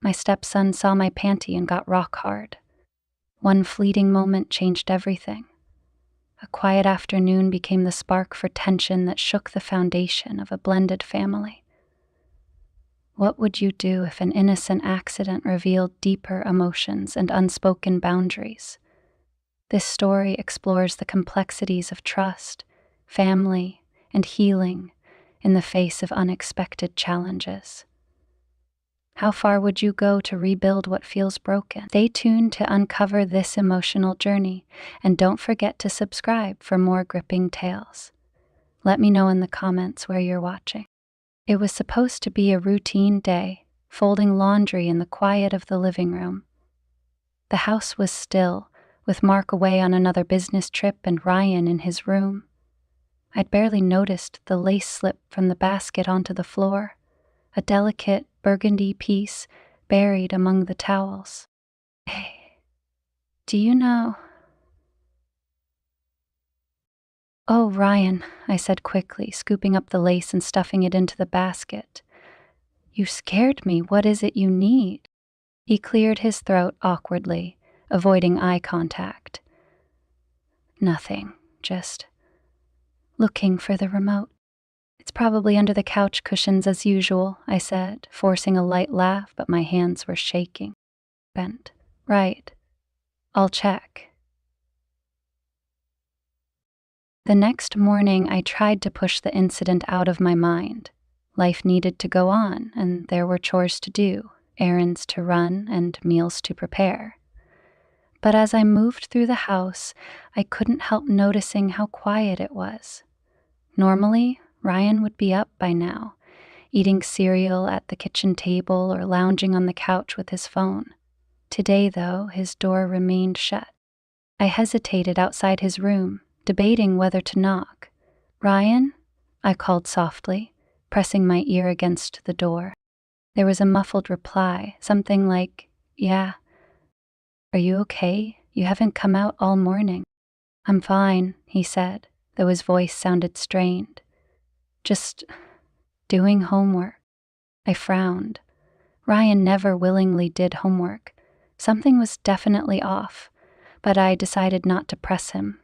My stepson saw my panty and got rock hard. One fleeting moment changed everything. A quiet afternoon became the spark for tension that shook the foundation of a blended family. What would you do if an innocent accident revealed deeper emotions and unspoken boundaries? This story explores the complexities of trust, family, and healing in the face of unexpected challenges. How far would you go to rebuild what feels broken? Stay tuned to uncover this emotional journey, and don't forget to subscribe for more gripping tales. Let me know in the comments where you're watching. It was supposed to be a routine day, folding laundry in the quiet of the living room. The house was still, with Mark away on another business trip and Ryan in his room. I'd barely noticed the lace slip from the basket onto the floor, a delicate burgundy piece buried among the towels. Hey, do you know? Oh, Ryan, I said quickly, scooping up the lace and stuffing it into the basket. You scared me. What is it you need? He cleared his throat awkwardly, avoiding eye contact. Nothing, just looking for the remote. It's probably under the couch cushions as usual, I said, forcing a light laugh, but my hands were shaking. Bent. Right. I'll check. The next morning, I tried to push the incident out of my mind. Life needed to go on, and there were chores to do, errands to run, and meals to prepare. But as I moved through the house, I couldn't help noticing how quiet it was. Normally, Ryan would be up by now, eating cereal at the kitchen table or lounging on the couch with his phone. Today, though, his door remained shut. I hesitated outside his room, debating whether to knock. "Ryan?" I called softly, pressing my ear against the door. There was a muffled reply, something like, "Yeah." "Are you okay? You haven't come out all morning." "I'm fine," he said, though his voice sounded strained. "Just doing homework." I frowned. Ryan never willingly did homework. Something was definitely off, but I decided not to press him.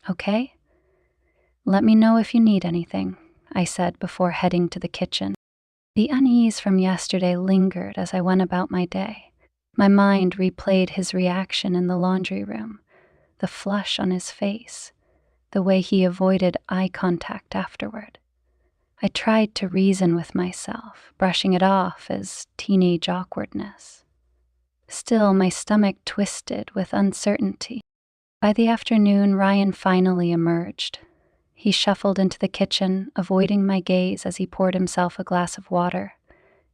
"Okay? Let me know if you need anything," I said before heading to the kitchen. The unease from yesterday lingered as I went about my day. My mind replayed his reaction in the laundry room, the flush on his face, the way he avoided eye contact afterward. I tried to reason with myself, brushing it off as teenage awkwardness. Still, my stomach twisted with uncertainty. By the afternoon, Ryan finally emerged. He shuffled into the kitchen, avoiding my gaze as he poured himself a glass of water.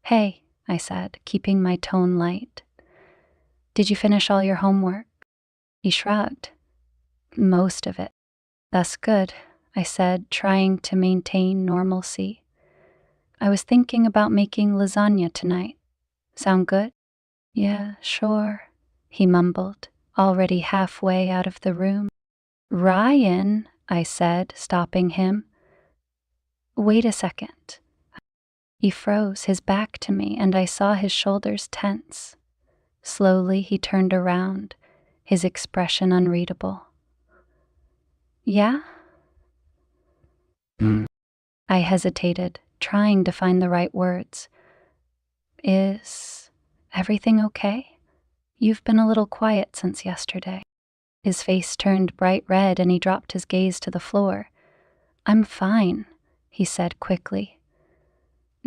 "Hey," I said, keeping my tone light. "Did you finish all your homework?" He shrugged. "Most of it." "That's good," I said, trying to maintain normalcy. "I was thinking about making lasagna tonight. Sound good?" "Yeah, sure," he mumbled, already halfway out of the room. "Ryan," I said, stopping him. "Wait a second." He froze, his back to me, and I saw his shoulders tense. Slowly, he turned around, his expression unreadable. "Yeah?" I hesitated, trying to find the right words. "Is everything okay? You've been a little quiet since yesterday." His face turned bright red and he dropped his gaze to the floor. "I'm fine," he said quickly.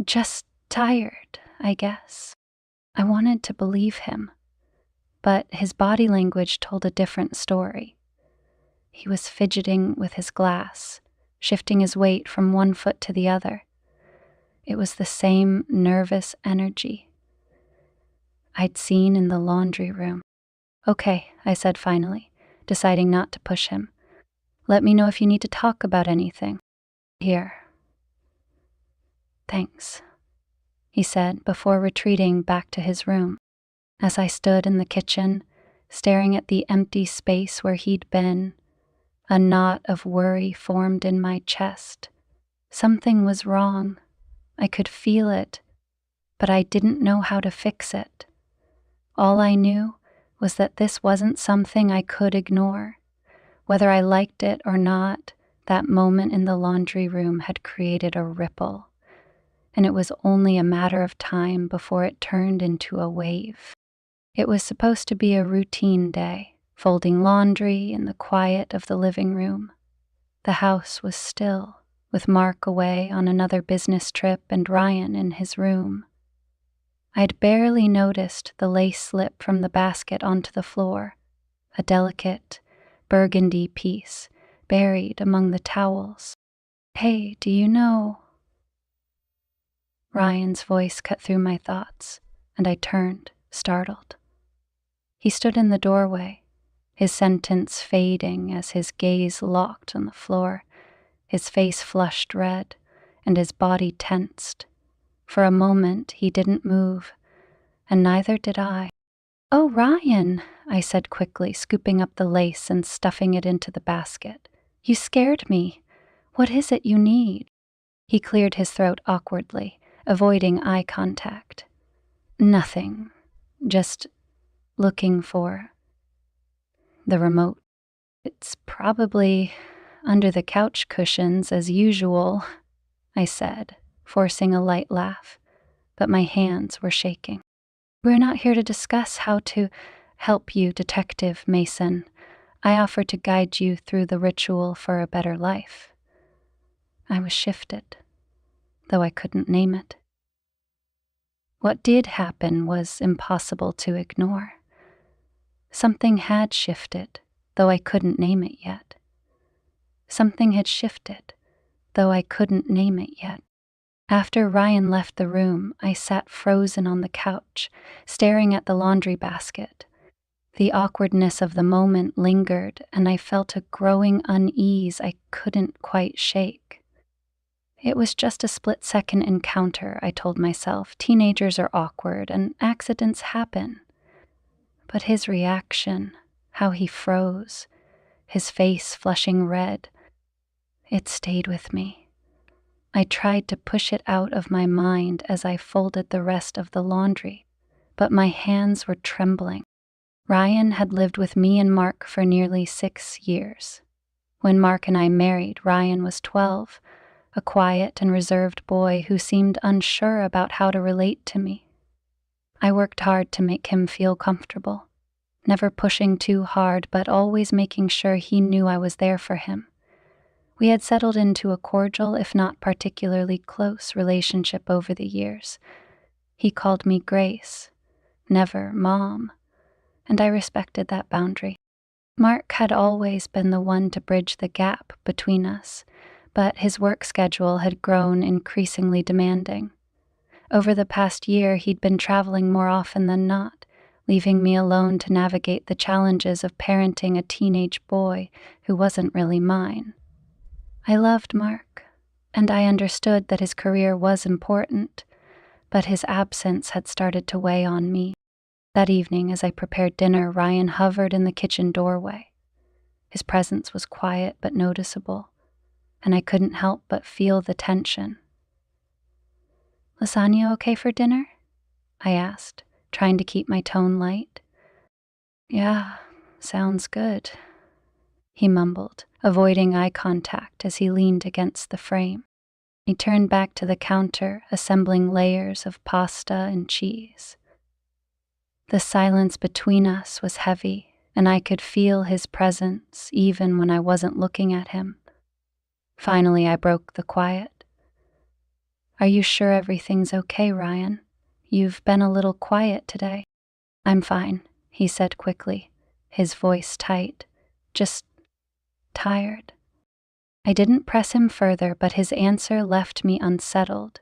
"Just tired, I guess." I wanted to believe him, but his body language told a different story. He was fidgeting with his glass, shifting his weight from one foot to the other. It was the same nervous energy I'd seen in the laundry room. "Okay," I said finally, deciding not to push him. "Let me know if you need to talk about anything." "Here." "Thanks," he said before retreating back to his room. As I stood in the kitchen, staring at the empty space where he'd been, a knot of worry formed in my chest. Something was wrong. I could feel it, but I didn't know how to fix it. All I knew was that this wasn't something I could ignore. Whether I liked it or not, that moment in the laundry room had created a ripple, and it was only a matter of time before it turned into a wave. It was supposed to be a routine day, folding laundry in the quiet of the living room. The house was still, with Mark away on another business trip and Ryan in his room. I'd barely noticed the lace slip from the basket onto the floor, a delicate, burgundy piece buried among the towels. "Hey, do you know?" Ryan's voice cut through my thoughts, and I turned, startled. He stood in the doorway, his sentence fading as his gaze locked on the floor, his face flushed red, and his body tensed. For a moment, he didn't move, and neither did I. "Oh, Ryan," I said quickly, scooping up the lace and stuffing it into the basket. "You scared me. What is it you need?" He cleared his throat awkwardly, avoiding eye contact. "Nothing. Just looking for the remote. It's probably under the couch cushions as usual," I said, forcing a light laugh, but my hands were shaking. "We're not here to discuss how to help you, Detective Mason. I offer to guide you through the ritual for a better life." I was shifted, though I couldn't name it. What did happen was impossible to ignore. Something had shifted, though I couldn't name it yet. Something had shifted, though I couldn't name it yet. After Ryan left the room, I sat frozen on the couch, staring at the laundry basket. The awkwardness of the moment lingered, and I felt a growing unease I couldn't quite shake. It was just a split-second encounter, I told myself. Teenagers are awkward, and accidents happen. But his reaction, how he froze, his face flushing red, it stayed with me. I tried to push it out of my mind as I folded the rest of the laundry, but my hands were trembling. Ryan had lived with me and Mark for nearly 6 years. When Mark and I married, Ryan was 12, a quiet and reserved boy who seemed unsure about how to relate to me. I worked hard to make him feel comfortable, never pushing too hard, but always making sure he knew I was there for him. We had settled into a cordial, if not particularly close, relationship over the years. He called me Grace, never Mom, and I respected that boundary. Mark had always been the one to bridge the gap between us, but his work schedule had grown increasingly demanding. Over the past year, he'd been traveling more often than not, leaving me alone to navigate the challenges of parenting a teenage boy who wasn't really mine. I loved Mark, and I understood that his career was important, but his absence had started to weigh on me. That evening, as I prepared dinner, Ryan hovered in the kitchen doorway. His presence was quiet but noticeable, and I couldn't help but feel the tension. "Lasagna okay for dinner?" I asked, trying to keep my tone light. "Yeah, sounds good," he mumbled, avoiding eye contact as he leaned against the frame. He turned back to the counter, assembling layers of pasta and cheese. The silence between us was heavy, and I could feel his presence even when I wasn't looking at him. Finally, I broke the quiet. "Are you sure everything's okay, Ryan? You've been a little quiet today." "I'm fine," he said quickly, his voice tight. "Just tired." I didn't press him further, but his answer left me unsettled.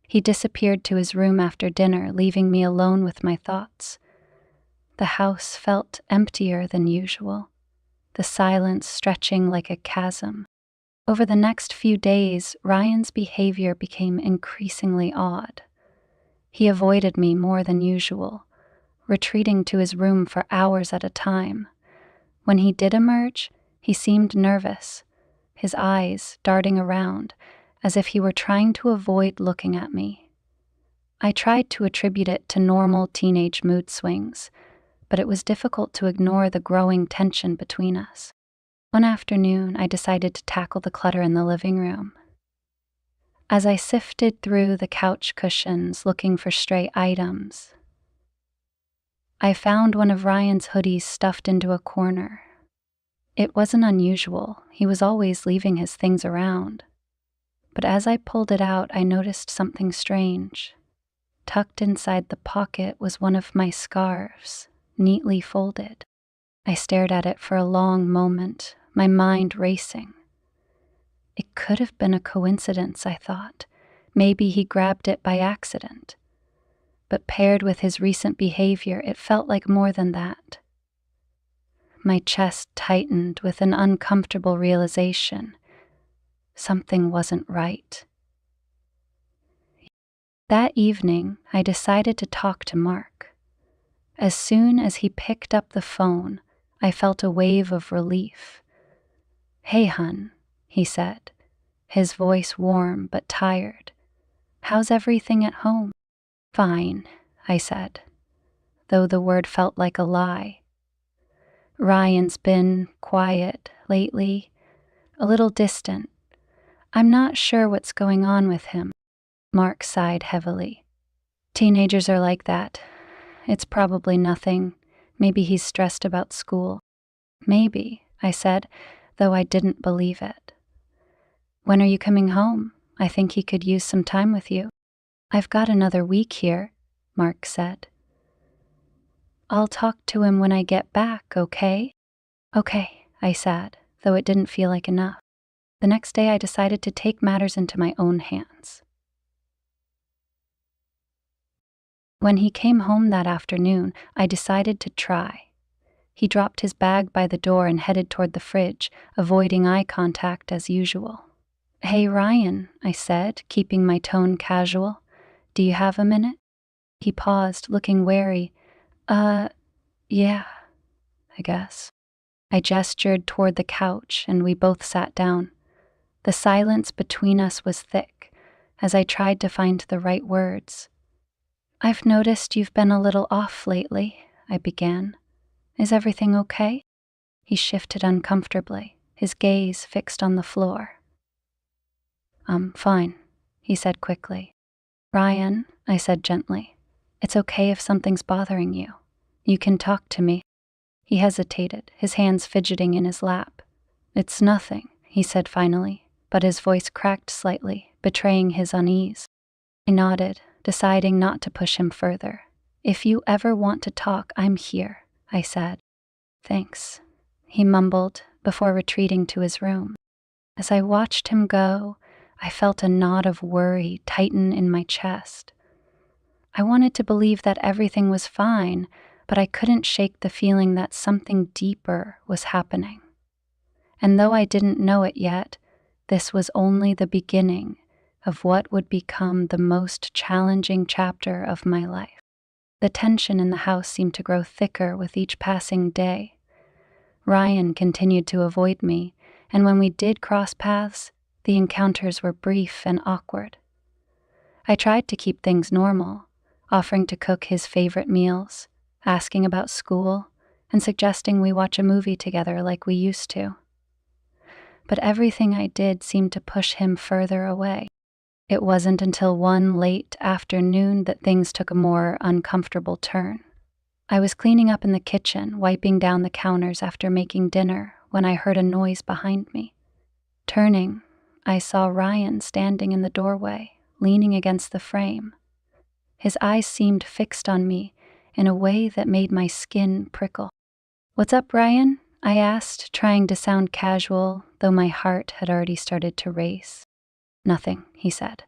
He disappeared to his room after dinner, leaving me alone with my thoughts. The house felt emptier than usual, the silence stretching like a chasm. Over the next few days, Ryan's behavior became increasingly odd. He avoided me more than usual, retreating to his room for hours at a time. When he did emerge, he seemed nervous, his eyes darting around as if he were trying to avoid looking at me. I tried to attribute it to normal teenage mood swings, but it was difficult to ignore the growing tension between us. One afternoon, I decided to tackle the clutter in the living room. As I sifted through the couch cushions looking for stray items, I found one of Ryan's hoodies stuffed into a corner. It wasn't unusual, he was always leaving his things around. But as I pulled it out, I noticed something strange. Tucked inside the pocket was one of my scarves, neatly folded. I stared at it for a long moment, my mind racing. It could have been a coincidence, I thought. Maybe he grabbed it by accident. But paired with his recent behavior, it felt like more than that. My chest tightened with an uncomfortable realization. Something wasn't right. That evening, I decided to talk to Mark. As soon as he picked up the phone, I felt a wave of relief. "Hey, hun," he said, his voice warm but tired. "How's everything at home?" "Fine," I said, though the word felt like a lie. "Ryan's been quiet lately, a little distant. I'm not sure what's going on with him." Mark sighed heavily. "Teenagers are like that. It's probably nothing. Maybe he's stressed about school." "Maybe," I said, though I didn't believe it. "When are you coming home? I think he could use some time with you." "I've got another week here," Mark said. "I'll talk to him when I get back, okay?" "Okay," I said, though it didn't feel like enough. The next day I decided to take matters into my own hands. When he came home that afternoon, I decided to try. He dropped his bag by the door and headed toward the fridge, avoiding eye contact as usual. "Hey, Ryan," I said, keeping my tone casual. "Do you have a minute?" He paused, looking wary. Yeah, I guess." I gestured toward the couch, and we both sat down. The silence between us was thick, as I tried to find the right words. "I've noticed you've been a little off lately," I began. "Is everything okay?" He shifted uncomfortably, his gaze fixed on the floor. "I'm fine," he said quickly. "Ryan," I said gently, "it's okay if something's bothering you. You can talk to me." He hesitated, his hands fidgeting in his lap. "It's nothing," he said finally, but his voice cracked slightly, betraying his unease. I nodded, deciding not to push him further. "If you ever want to talk, I'm here," I said. "Thanks," he mumbled before retreating to his room. As I watched him go, I felt a knot of worry tighten in my chest. I wanted to believe that everything was fine, but I couldn't shake the feeling that something deeper was happening. And though I didn't know it yet, this was only the beginning of what would become the most challenging chapter of my life. The tension in the house seemed to grow thicker with each passing day. Ryan continued to avoid me, and when we did cross paths, the encounters were brief and awkward. I tried to keep things normal, offering to cook his favorite meals, asking about school, and suggesting we watch a movie together like we used to. But everything I did seemed to push him further away. It wasn't until one late afternoon that things took a more uncomfortable turn. I was cleaning up in the kitchen, wiping down the counters after making dinner, when I heard a noise behind me. Turning, I saw Ryan standing in the doorway, leaning against the frame. His eyes seemed fixed on me in a way that made my skin prickle. "What's up, Ryan?" I asked, trying to sound casual, though my heart had already started to race. "Nothing," he said,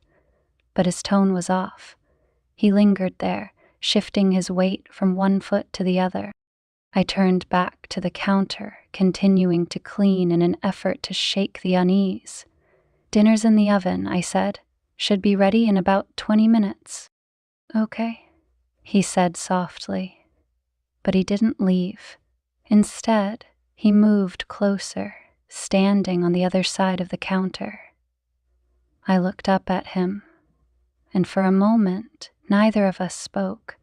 but his tone was off. He lingered there, shifting his weight from one foot to the other. I turned back to the counter, continuing to clean in an effort to shake the unease. "Dinner's in the oven," I said. "Should be ready in about 20 minutes. "Okay," he said softly. But he didn't leave. Instead, he moved closer, standing on the other side of the counter. I looked up at him, and for a moment, Neither of us spoke.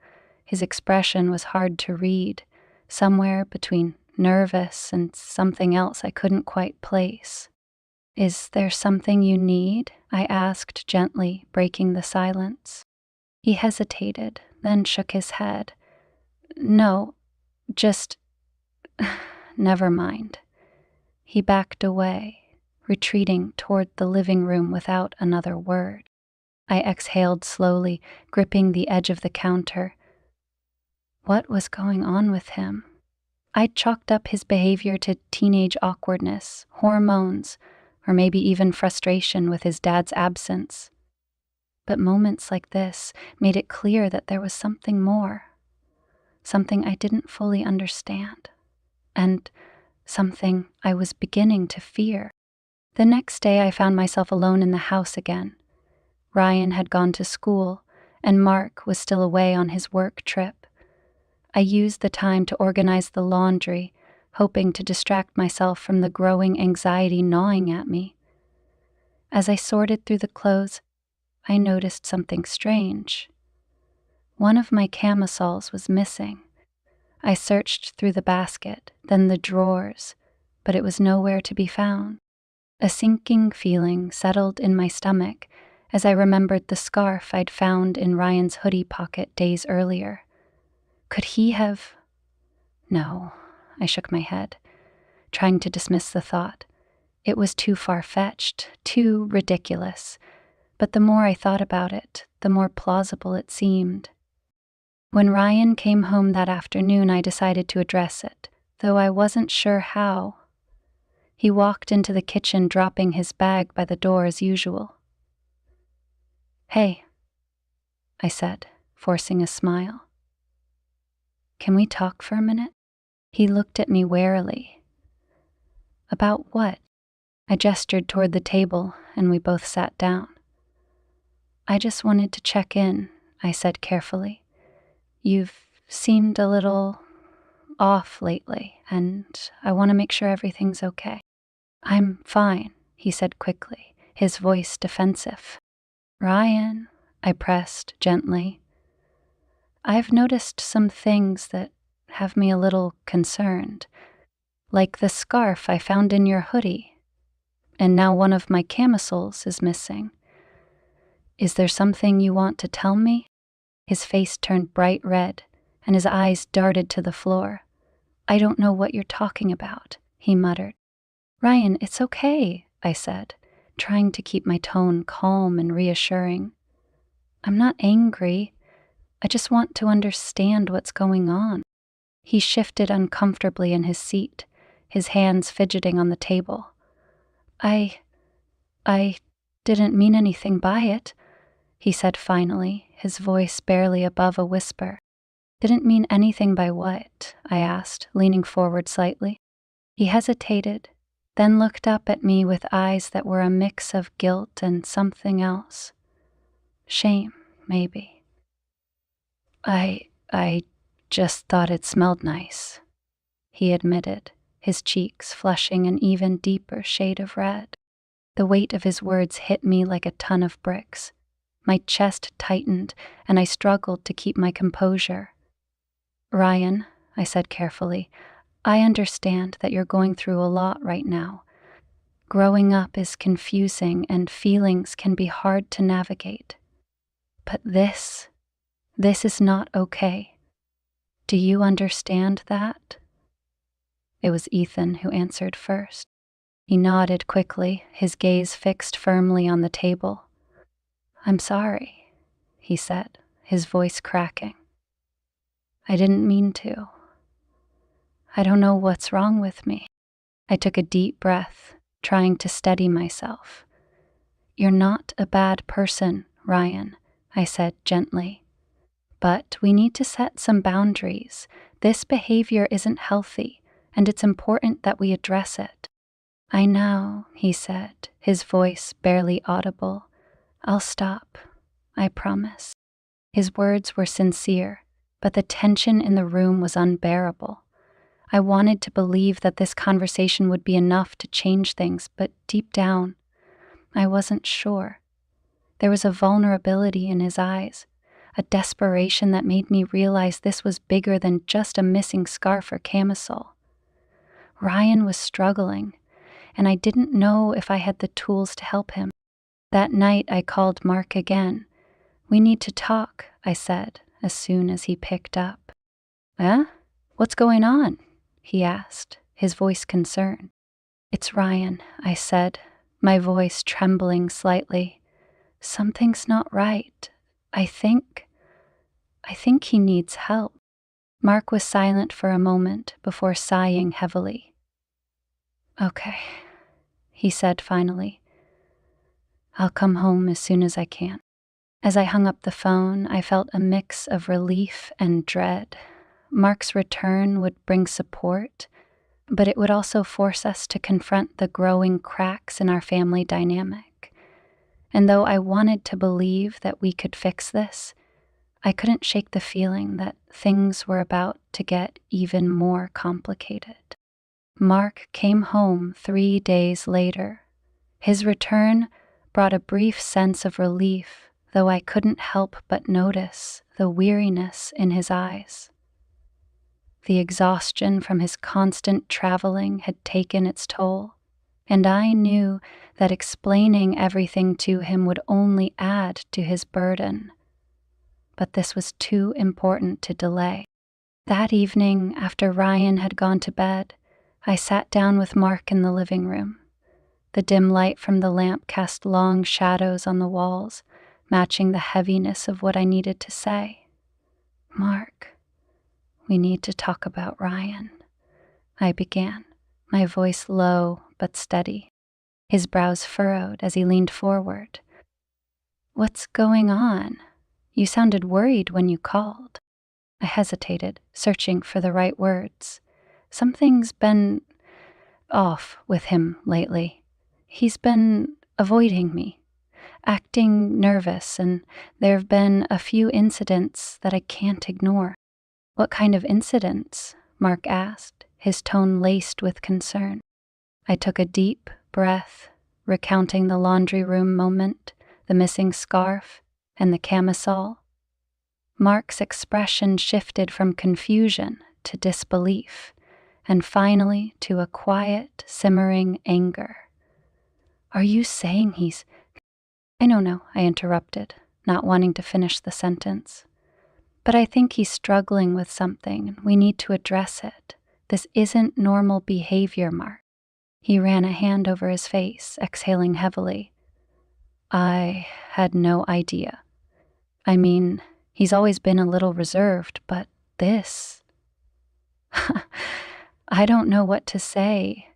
His expression was hard to read, somewhere between nervous and something else I couldn't quite place. "Is there something you need?" I asked gently, breaking the silence. He hesitated, then shook his head. "No, just never mind." He backed away, retreating toward the living room without another word. I exhaled slowly, gripping the edge of the counter. What was going on with him? I chalked up his behavior to teenage awkwardness, hormones, or maybe even frustration with his dad's absence. But moments like this made it clear that there was something more, something I didn't fully understand, and something I was beginning to fear. The next day I found myself alone in the house again. Ryan had gone to school, and Mark was still away on his work trip. I used the time to organize the laundry, hoping to distract myself from the growing anxiety gnawing at me. As I sorted through the clothes, I noticed something strange. One of my camisoles was missing. I searched through the basket, then the drawers, but it was nowhere to be found. A sinking feeling settled in my stomach as I remembered the scarf I'd found in Ryan's hoodie pocket days earlier. Could he have? No, I shook my head, trying to dismiss the thought. It was too far-fetched, too ridiculous. But the more I thought about it, the more plausible it seemed. When Ryan came home that afternoon, I decided to address it, though I wasn't sure how. He walked into the kitchen, dropping his bag by the door as usual. "Hey," I said, forcing a smile. "Can we talk for a minute?" He looked at me warily. "About what?" I gestured toward the table, and we both sat down. "I just wanted to check in," I said carefully. "You've seemed a little off lately, and I want to make sure everything's okay." "I'm fine," he said quickly, his voice defensive. "Ryan," I pressed gently, "I've noticed some things that have me a little concerned, like the scarf I found in your hoodie, and now one of my camisoles is missing. Is there something you want to tell me?" His face turned bright red, and his eyes darted to the floor. "I don't know what you're talking about," he muttered. "Ryan, it's okay," I said, trying to keep my tone calm and reassuring. "I'm not angry. I just want to understand what's going on." He shifted uncomfortably in his seat, his hands fidgeting on the table. I didn't mean anything by it," he said finally, his voice barely above a whisper. "Didn't mean anything by what?" I asked, leaning forward slightly. He hesitated, then looked up at me with eyes that were a mix of guilt and something else. Shame, maybe. I just thought it smelled nice," he admitted, his cheeks flushing an even deeper shade of red. The weight of his words hit me like a ton of bricks. My chest tightened, and I struggled to keep my composure. "Ryan," I said carefully, "I understand that you're going through a lot right now. Growing up is confusing, and feelings can be hard to navigate. But this is not okay. Do you understand that?" It was Ethan who answered first. He nodded quickly, his gaze fixed firmly on the table. "I'm sorry," he said, his voice cracking. "I didn't mean to. I don't know what's wrong with me." I took a deep breath, trying to steady myself. "You're not a bad person, Ryan," I said gently. "But we need to set some boundaries. This behavior isn't healthy, and it's important that we address it." "I know," he said, his voice barely audible. "I'll stop. I promise." His words were sincere, but the tension in the room was unbearable. I wanted to believe that this conversation would be enough to change things, but deep down, I wasn't sure. There was a vulnerability in his eyes, a desperation that made me realize this was bigger than just a missing scarf or camisole. Ryan was struggling, and I didn't know if I had the tools to help him. That night, I called Mark again. "We need to talk," I said, as soon as he picked up. "Eh? What's going on?" he asked, his voice concerned. "It's Ryan," I said, my voice trembling slightly. "Something's not right. I think he needs help." Mark was silent for a moment before sighing heavily. "Okay," he said finally. "I'll come home as soon as I can." As I hung up the phone, I felt a mix of relief and dread. Mark's return would bring support, but it would also force us to confront the growing cracks in our family dynamic. And though I wanted to believe that we could fix this, I couldn't shake the feeling that things were about to get even more complicated. Mark came home 3 days later. His return brought a brief sense of relief, though I couldn't help but notice the weariness in his eyes. The exhaustion from his constant traveling had taken its toll, and I knew that explaining everything to him would only add to his burden. But this was too important to delay. That evening, after Ryan had gone to bed, I sat down with Mark in the living room. The dim light from the lamp cast long shadows on the walls, matching the heaviness of what I needed to say. "Mark, we need to talk about Ryan," I began, my voice low but steady. His brows furrowed as he leaned forward. "What's going on? You sounded worried when you called." I hesitated, searching for the right words. "Something's been off with him lately. He's been avoiding me, acting nervous, and there have been a few incidents that I can't ignore." "What kind of incidents?" Mark asked, his tone laced with concern. I took a deep breath, recounting the laundry room moment, the missing scarf, and the camisole. Mark's expression shifted from confusion to disbelief, and finally to a quiet, simmering anger. "Are you saying he's—" No, I interrupted, not wanting to finish the sentence. "But I think he's struggling with something, and we need to address it. This isn't normal behavior, Mark." He ran a hand over his face, exhaling heavily. "I had no idea. I mean, he's always been a little reserved, but this..." I don't know what to say.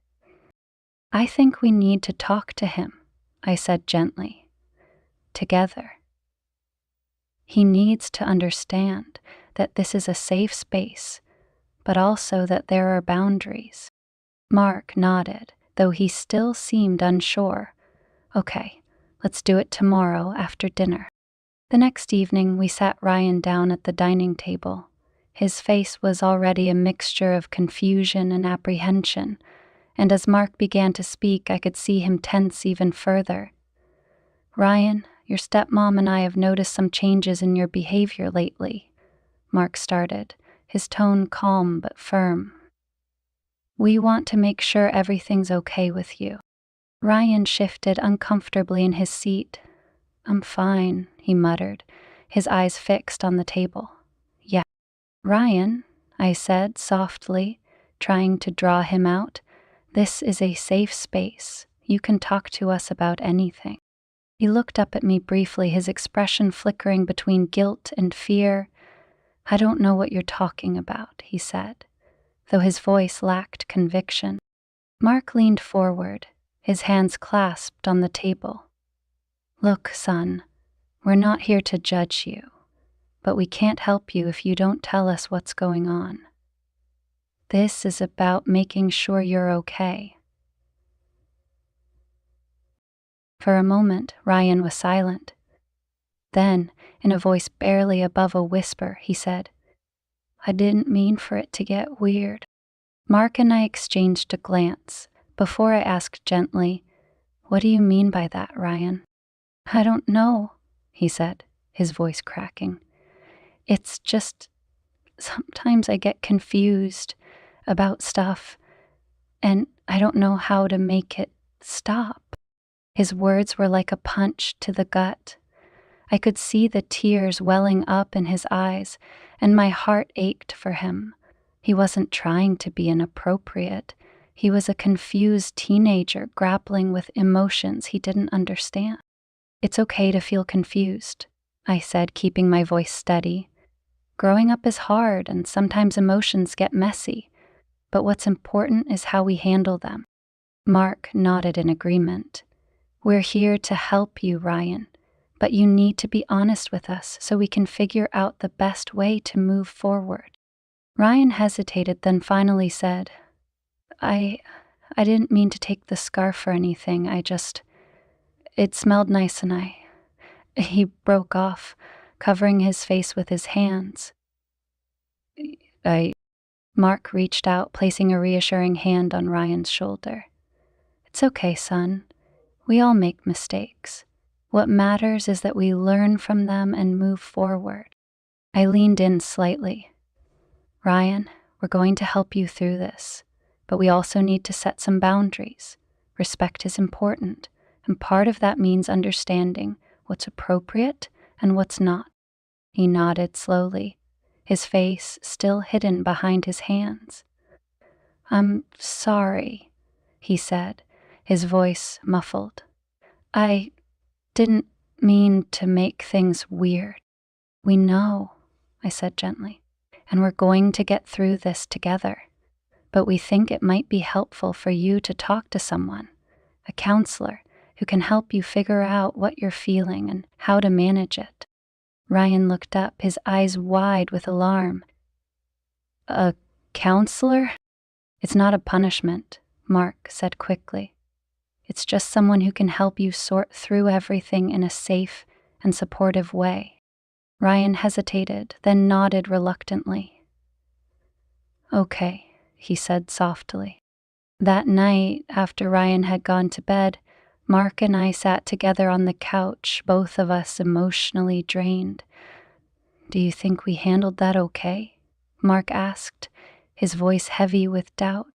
"I think we need to talk to him," I said gently. "Together. He needs to understand that this is a safe space, but also that there are boundaries." Mark nodded, though he still seemed unsure. "Okay, let's do it tomorrow after dinner." The next evening, we sat Ryan down at the dining table. His face was already a mixture of confusion and apprehension, and as Mark began to speak, I could see him tense even further. "Ryan, your stepmom and I have noticed some changes in your behavior lately," Mark started, his tone calm but firm. "We want to make sure everything's okay with you." Ryan shifted uncomfortably in his seat. "I'm fine," he muttered, his eyes fixed on the table. "Yeah." "Ryan," I said softly, trying to draw him out, "this is a safe space. You can talk to us about anything." He looked up at me briefly, his expression flickering between guilt and fear. "I don't know what you're talking about," he said, though his voice lacked conviction. Mark leaned forward, his hands clasped on the table. "Look, son, we're not here to judge you, but we can't help you if you don't tell us what's going on. This is about making sure you're okay." For a moment, Ryan was silent. Then, in a voice barely above a whisper, he said, "I didn't mean for it to get weird." Mark and I exchanged a glance before I asked gently, "What do you mean by that, Ryan?" "I don't know," he said, his voice cracking. It's just sometimes I get confused about stuff and I don't know how to make it stop. His words were like a punch to the gut. I could see the tears welling up in his eyes, and my heart ached for him. He wasn't trying to be inappropriate. He was a confused teenager grappling with emotions he didn't understand. "It's okay to feel confused," I said, keeping my voice steady. "Growing up is hard, and sometimes emotions get messy, but what's important is how we handle them." Mark nodded in agreement. "We're here to help you, Ryan, but you need to be honest with us so we can figure out the best way to move forward." Ryan hesitated, then finally said, I didn't mean to take the scarf or anything. It smelled nice and He broke off, covering his face with his hands. I Mark reached out, placing a reassuring hand on Ryan's shoulder. "It's okay, son. We all make mistakes. What matters is that we learn from them and move forward." I leaned in slightly. "Ryan, we're going to help you through this, but we also need to set some boundaries. Respect is important, and part of that means understanding what's appropriate and what's not." He nodded slowly, his face still hidden behind his hands. "I'm sorry," he said, his voice muffled. "I didn't mean to make things weird." "We know," I said gently, "and we're going to get through this together. But we think it might be helpful for you to talk to someone, a counselor, who can help you figure out what you're feeling and how to manage it." Ryan looked up, his eyes wide with alarm. "A counselor?" "It's not a punishment," Mark said quickly. "It's just someone who can help you sort through everything in a safe and supportive way." Ryan hesitated, then nodded reluctantly. "Okay," he said softly. That night, after Ryan had gone to bed, Mark and I sat together on the couch, both of us emotionally drained. "Do you think we handled that okay?" Mark asked, his voice heavy with doubt.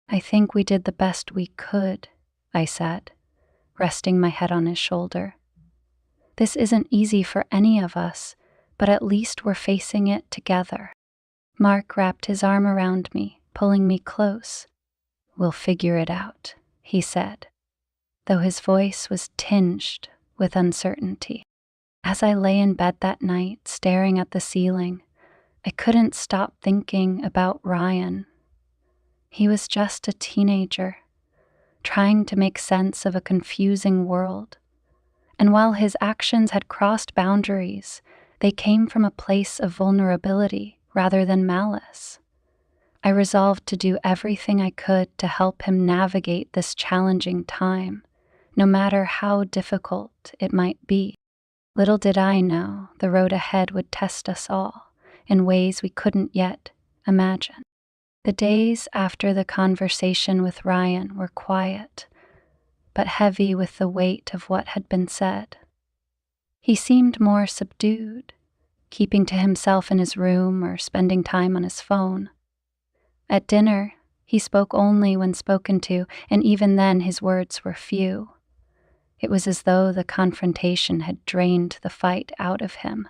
"I think we did the best we could," I said, resting my head on his shoulder. "This isn't easy for any of us, but at least we're facing it together." Mark wrapped his arm around me, pulling me close. "We'll figure it out," he said, though his voice was tinged with uncertainty. As I lay in bed that night, staring at the ceiling, I couldn't stop thinking about Ryan. He was just a teenager, trying to make sense of a confusing world. And while his actions had crossed boundaries, they came from a place of vulnerability rather than malice. I resolved to do everything I could to help him navigate this challenging time, no matter how difficult it might be. Little did I know the road ahead would test us all in ways we couldn't yet imagine. The days after the conversation with Ryan were quiet, but heavy with the weight of what had been said. He seemed more subdued, keeping to himself in his room or spending time on his phone. At dinner, he spoke only when spoken to, and even then his words were few. It was as though the confrontation had drained the fight out of him,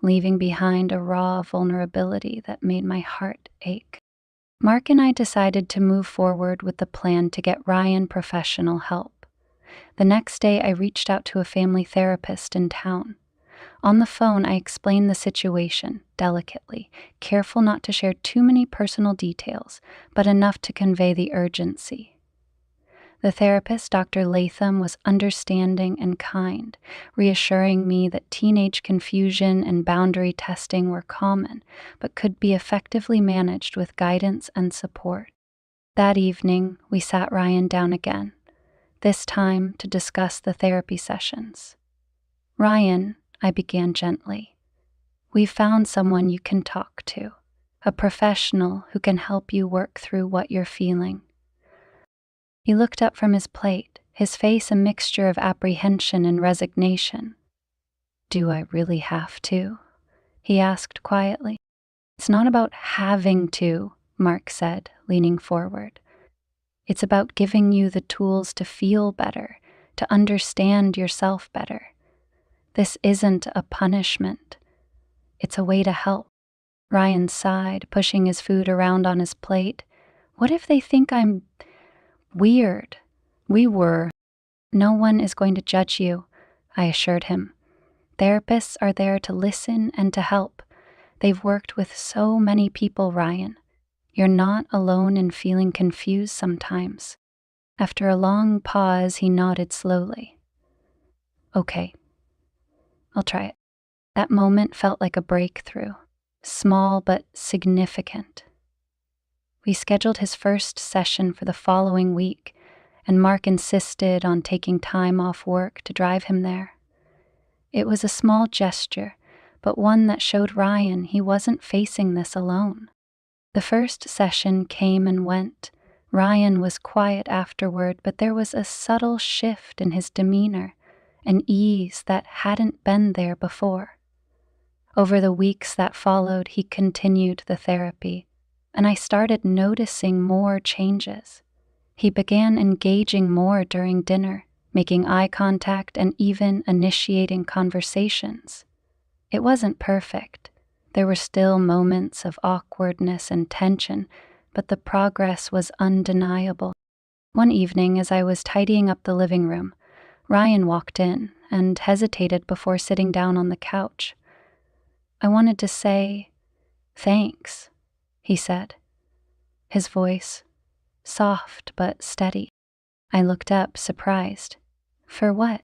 leaving behind a raw vulnerability that made my heart ache. Mark and I decided to move forward with the plan to get Ryan professional help. The next day, I reached out to a family therapist in town. On the phone, I explained the situation delicately, careful not to share too many personal details, but enough to convey the urgency. The therapist, Dr. Latham, was understanding and kind, reassuring me that teenage confusion and boundary testing were common, but could be effectively managed with guidance and support. That evening, we sat Ryan down again, this time to discuss the therapy sessions. "Ryan," I began gently, "we found someone you can talk to, a professional who can help you work through what you're feeling." He looked up from his plate, his face a mixture of apprehension and resignation. "Do I really have to? he asked quietly. It's not about having to, Mark said, leaning forward. It's about giving you the tools to feel better, to understand yourself better. This isn't a punishment. It's a way to help. Ryan sighed, pushing his food around on his plate. What if they think I'm weird? We were. No one is going to judge you, I assured him. Therapists are there to listen and to help. They've worked with so many people, Ryan. You're not alone in feeling confused sometimes. After a long pause, he nodded slowly. Okay, I'll try it. That moment felt like a breakthrough, small but significant. We scheduled his first session for the following week, and Mark insisted on taking time off work to drive him there. It was a small gesture, but one that showed Ryan he wasn't facing this alone. The first session came and went. Ryan was quiet afterward, but there was a subtle shift in his demeanor, an ease that hadn't been there before. Over the weeks that followed, he continued the therapy, and I started noticing more changes. He began engaging more during dinner, making eye contact and even initiating conversations. It wasn't perfect. There were still moments of awkwardness and tension, but the progress was undeniable. One evening, as I was tidying up the living room, Ryan walked in and hesitated before sitting down on the couch. I wanted to say, "Thanks," he said, his voice soft but steady. I looked up, surprised. "For what?"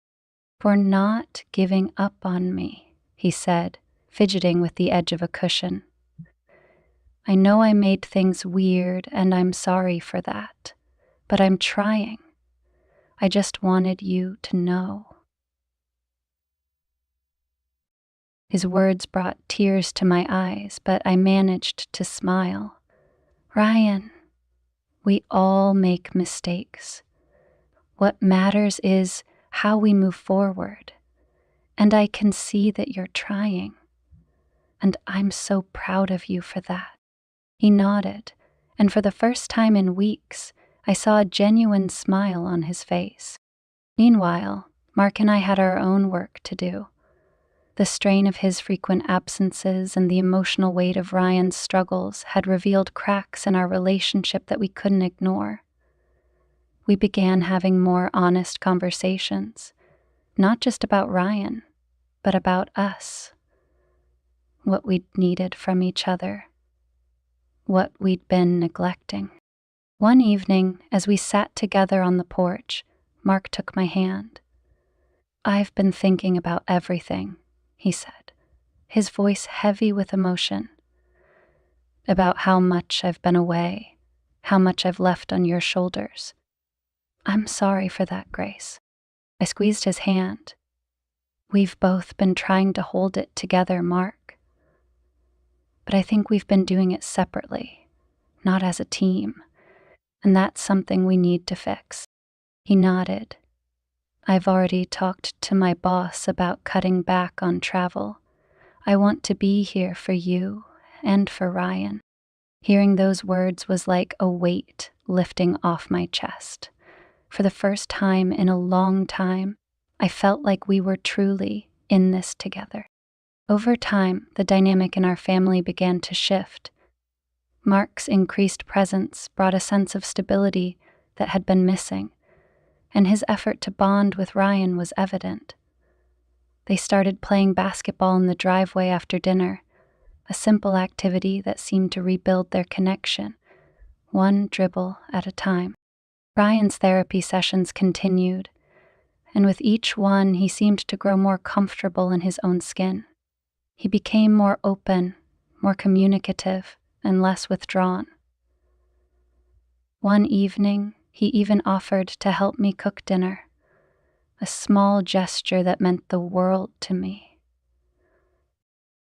"For not giving up on me," he said, fidgeting with the edge of a cushion. "I know I made things weird, and I'm sorry for that, but I'm trying. I just wanted you to know." His words brought tears to my eyes, but I managed to smile. "Ryan, we all make mistakes. What matters is how we move forward, and I can see that you're trying, and I'm so proud of you for that." He nodded, and for the first time in weeks, I saw a genuine smile on his face. Meanwhile, Mark and I had our own work to do. The strain of his frequent absences and the emotional weight of Ryan's struggles had revealed cracks in our relationship that we couldn't ignore. We began having more honest conversations, not just about Ryan, but about us, what we'd needed from each other, what we'd been neglecting. One evening, as we sat together on the porch, Mark took my hand. "I've been thinking about everything," he said, his voice heavy with emotion. "About how much I've been away, how much I've left on your shoulders. I'm sorry for that, Grace." I squeezed his hand. "We've both been trying to hold it together, Mark. But I think we've been doing it separately, not as a team, and that's something we need to fix." He nodded. "I've already talked to my boss about cutting back on travel. I want to be here for you and for Ryan." Hearing those words was like a weight lifting off my chest. For the first time in a long time, I felt like we were truly in this together. Over time, the dynamic in our family began to shift. Mark's increased presence brought a sense of stability that had been missing, and his effort to bond with Ryan was evident. They started playing basketball in the driveway after dinner, a simple activity that seemed to rebuild their connection, one dribble at a time. Ryan's therapy sessions continued, and with each one he seemed to grow more comfortable in his own skin. He became more open, more communicative, and less withdrawn. One evening, he even offered to help me cook dinner, a small gesture that meant the world to me.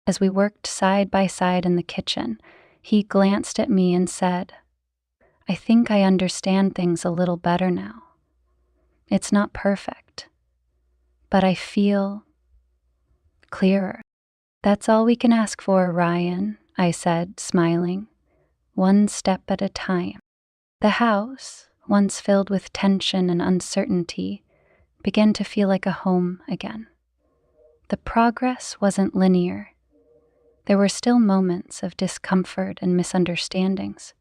As we worked side by side in the kitchen, he glanced at me and said, "I think I understand things a little better now. It's not perfect, but I feel clearer." "That's all we can ask for, Ryan," I said, smiling. "One step at a time." The house, once filled with tension and uncertainty, began to feel like a home again. The progress wasn't linear. There were still moments of discomfort and misunderstandings,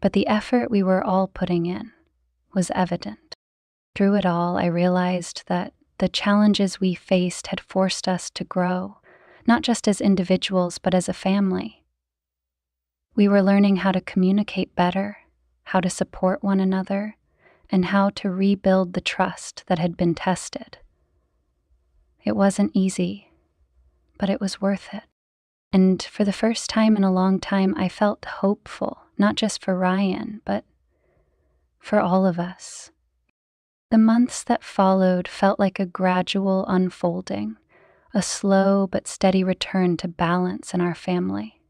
but the effort we were all putting in was evident. Through it all, I realized that the challenges we faced had forced us to grow, not just as individuals, but as a family. We were learning how to communicate better, how to support one another, and how to rebuild the trust that had been tested. It wasn't easy, but it was worth it. And for the first time in a long time, I felt hopeful, not just for Ryan, but for all of us. The months that followed felt like a gradual unfolding, a slow but steady return to balance in our family.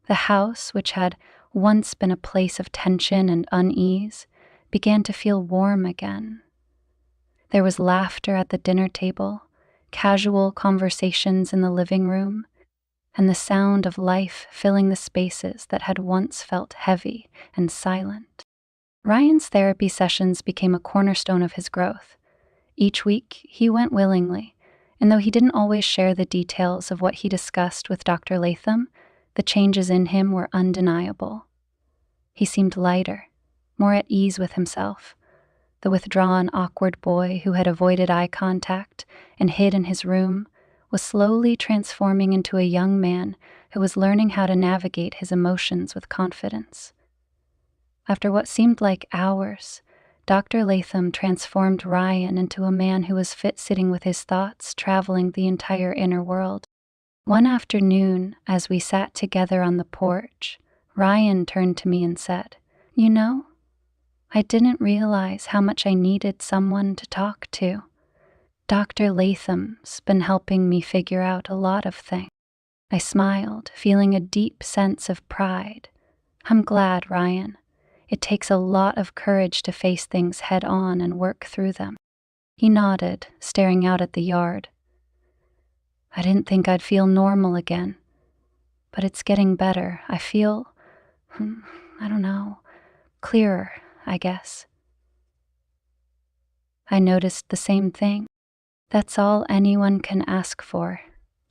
The house, which had once been a place of tension and unease, began to feel warm again. There was laughter at the dinner table, casual conversations in the living room, and the sound of life filling the spaces that had once felt heavy and silent. Ryan's therapy sessions became a cornerstone of his growth. Each week, he went willingly, and though he didn't always share the details of what he discussed with Dr. Latham, the changes in him were undeniable. He seemed lighter, more at ease with himself. The withdrawn, awkward boy who had avoided eye contact and hid in his room was slowly transforming into a young man who was learning how to navigate his emotions with confidence. After what seemed like hours, Dr. Latham transformed Ryan into a man who was fit sitting with his thoughts traveling the entire inner world. One afternoon, as we sat together on the porch, Ryan turned to me and said, "You know, I didn't realize how much I needed someone to talk to. Dr. Latham's been helping me figure out a lot of things." I smiled, feeling a deep sense of pride. "I'm glad, Ryan. It takes a lot of courage to face things head on and work through them." He nodded, staring out at the yard. "I didn't think I'd feel normal again, but it's getting better. I feel, I don't know, clearer, I guess." I noticed the same thing. "That's all anyone can ask for,"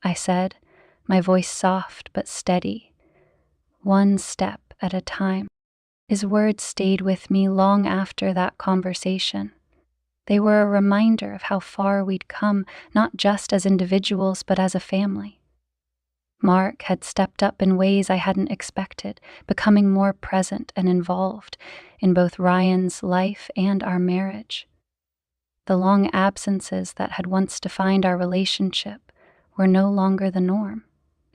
I said, my voice soft but steady. "One step at a time." His words stayed with me long after that conversation. They were a reminder of how far we'd come, not just as individuals, but as a family. Mark had stepped up in ways I hadn't expected, becoming more present and involved in both Ryan's life and our marriage. The long absences that had once defined our relationship were no longer the norm.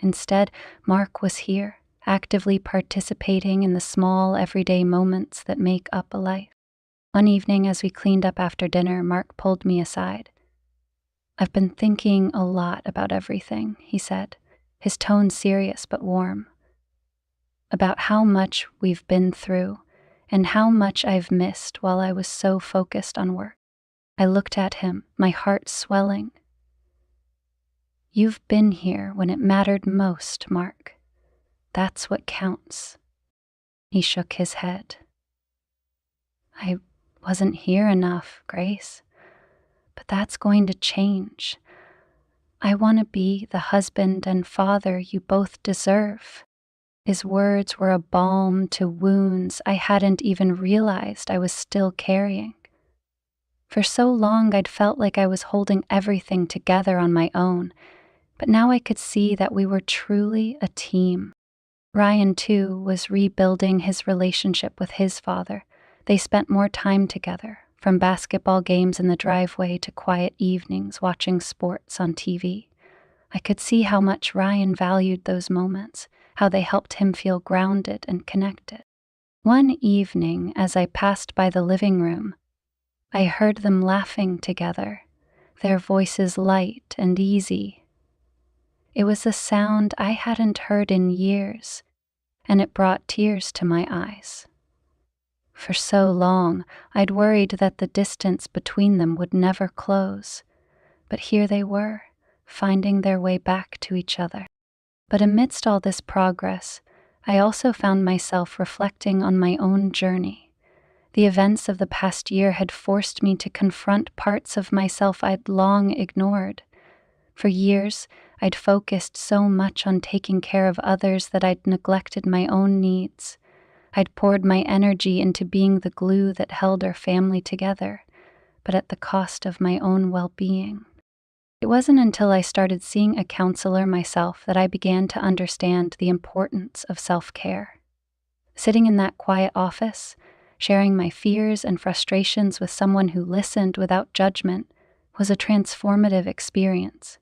Instead, Mark was here, actively participating in the small, everyday moments that make up a life. One evening, as we cleaned up after dinner, Mark pulled me aside. "I've been thinking a lot about everything," he said, his tone serious but warm. "About how much we've been through and how much I've missed while I was so focused on work." I looked at him, my heart swelling. "You've been here when it mattered most, Mark. That's what counts." He shook his head. "I wasn't here enough, Grace. But that's going to change. I want to be the husband and father you both deserve." His words were a balm to wounds I hadn't even realized I was still carrying. For so long, I'd felt like I was holding everything together on my own, but now I could see that we were truly a team. Ryan, too, was rebuilding his relationship with his father. They spent more time together, from basketball games in the driveway to quiet evenings watching sports on TV. I could see how much Ryan valued those moments, how they helped him feel grounded and connected. One evening, as I passed by the living room, I heard them laughing together, their voices light and easy. It was a sound I hadn't heard in years, and it brought tears to my eyes. For so long, I'd worried that the distance between them would never close, but here they were, finding their way back to each other. But amidst all this progress, I also found myself reflecting on my own journey. The events of the past year had forced me to confront parts of myself I'd long ignored. For years, I'd focused so much on taking care of others that I'd neglected my own needs. I'd poured my energy into being the glue that held our family together, but at the cost of my own well-being. It wasn't until I started seeing a counselor myself that I began to understand the importance of self-care. Sitting in that quiet office, sharing my fears and frustrations with someone who listened without judgment, was a transformative experience.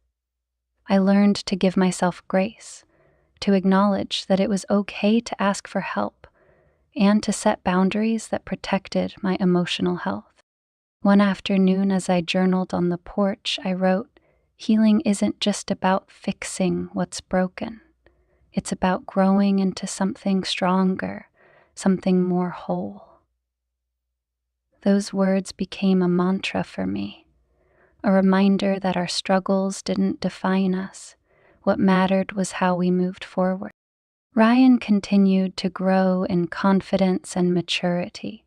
I learned to give myself grace, to acknowledge that it was okay to ask for help, and to set boundaries that protected my emotional health. One afternoon, as I journaled on the porch, I wrote, "Healing isn't just about fixing what's broken. It's about growing into something stronger, something more whole." Those words became a mantra for me, a reminder that our struggles didn't define us. What mattered was how we moved forward. Ryan continued to grow in confidence and maturity.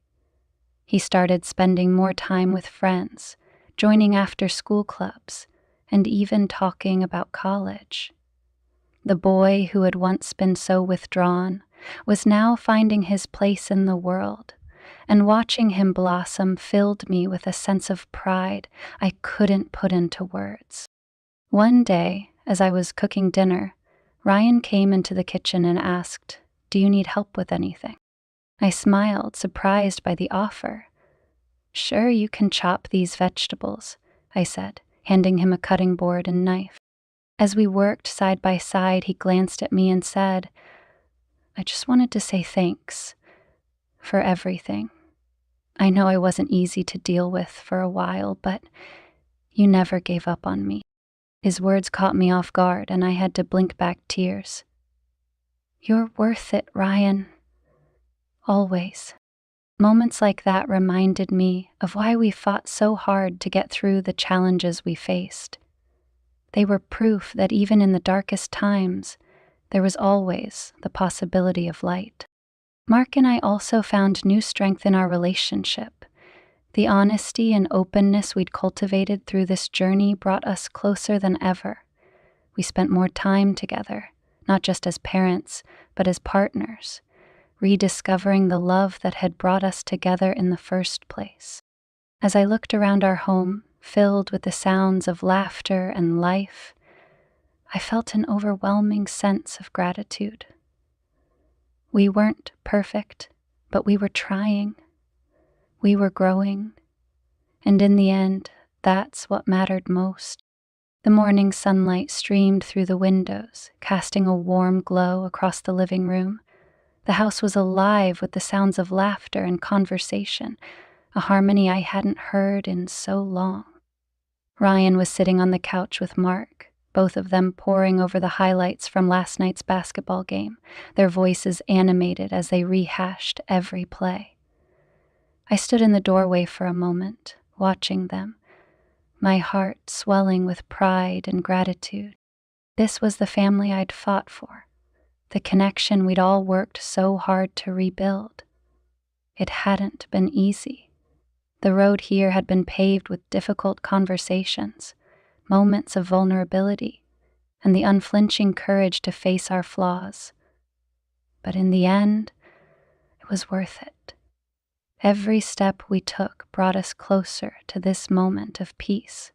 He started spending more time with friends, joining after-school clubs, and even talking about college. The boy who had once been so withdrawn was now finding his place in the world, and watching him blossom filled me with a sense of pride I couldn't put into words. One day, as I was cooking dinner, Ryan came into the kitchen and asked, "Do you need help with anything?" I smiled, surprised by the offer. "Sure, you can chop these vegetables," I said, handing him a cutting board and knife. As we worked side by side, he glanced at me and said, "I just wanted to say thanks for everything. I know I wasn't easy to deal with for a while, but you never gave up on me." His words caught me off guard, and I had to blink back tears. "You're worth it, Ryan. Always." Moments like that reminded me of why we fought so hard to get through the challenges we faced. They were proof that even in the darkest times, there was always the possibility of light. Mark and I also found new strength in our relationship. The honesty and openness we'd cultivated through this journey brought us closer than ever. We spent more time together, not just as parents, but as partners, rediscovering the love that had brought us together in the first place. As I looked around our home, filled with the sounds of laughter and life, I felt an overwhelming sense of gratitude. We weren't perfect, but we were trying. We were growing. And in the end, that's what mattered most. The morning sunlight streamed through the windows, casting a warm glow across the living room. The house was alive with the sounds of laughter and conversation, a harmony I hadn't heard in so long. Ryan was sitting on the couch with Mark, both of them poring over the highlights from last night's basketball game, their voices animated as they rehashed every play. I stood in the doorway for a moment, watching them, my heart swelling with pride and gratitude. This was the family I'd fought for, the connection we'd all worked so hard to rebuild. It hadn't been easy. The road here had been paved with difficult conversations, moments of vulnerability, and the unflinching courage to face our flaws. But in the end, it was worth it. Every step we took brought us closer to this moment of peace.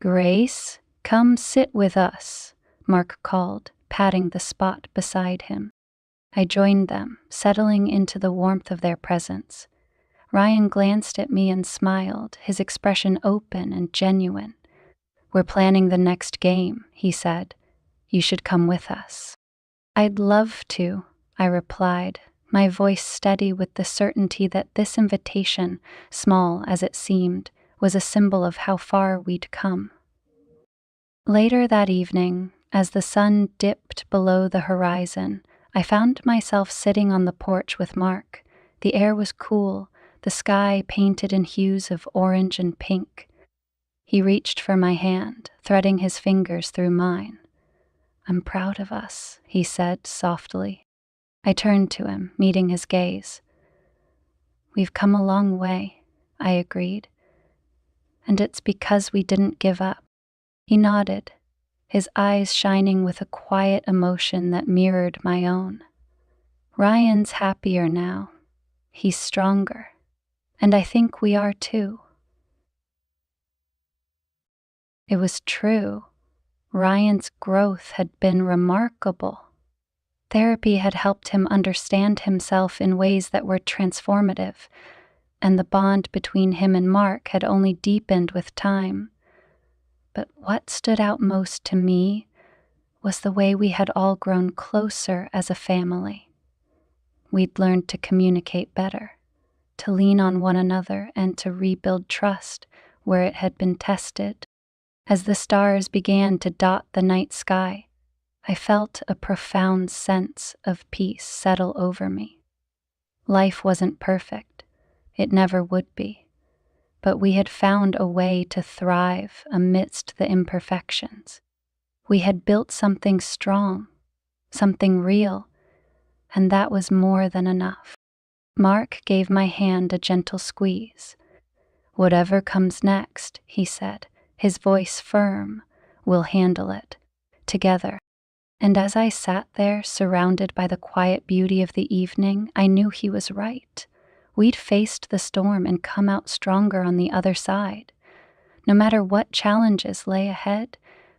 "Grace, come sit with us," Mark called, patting the spot beside him. I joined them, settling into the warmth of their presence. Ryan glanced at me and smiled, his expression open and genuine. "We're planning the next game," he said. "You should come with us." "I'd love to," I replied, my voice steady with the certainty that this invitation, small as it seemed, was a symbol of how far we'd come. Later that evening, as the sun dipped below the horizon, I found myself sitting on the porch with Mark. The air was cool, the sky painted in hues of orange and pink. He reached for my hand, threading his fingers through mine. "I'm proud of us," he said softly. I turned to him, meeting his gaze. "We've come a long way," I agreed. "And it's because we didn't give up." He nodded, his eyes shining with a quiet emotion that mirrored my own. "Ryan's happier now. He's stronger. And I think we are too." It was true. Ryan's growth had been remarkable. Therapy had helped him understand himself in ways that were transformative, and the bond between him and Mark had only deepened with time. But what stood out most to me was the way we had all grown closer as a family. We'd learned to communicate better, to lean on one another, and to rebuild trust where it had been tested. As the stars began to dot the night sky, I felt a profound sense of peace settle over me. Life wasn't perfect. It never would be. But we had found a way to thrive amidst the imperfections. We had built something strong, something real, and that was more than enough. Mark gave my hand a gentle squeeze. "Whatever comes next," he said, his voice firm, "we'll handle it. Together." And as I sat there, surrounded by the quiet beauty of the evening, I knew he was right. We'd faced the storm and come out stronger on the other side. No matter what challenges lay ahead,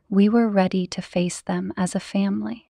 we were ready to face them as a family.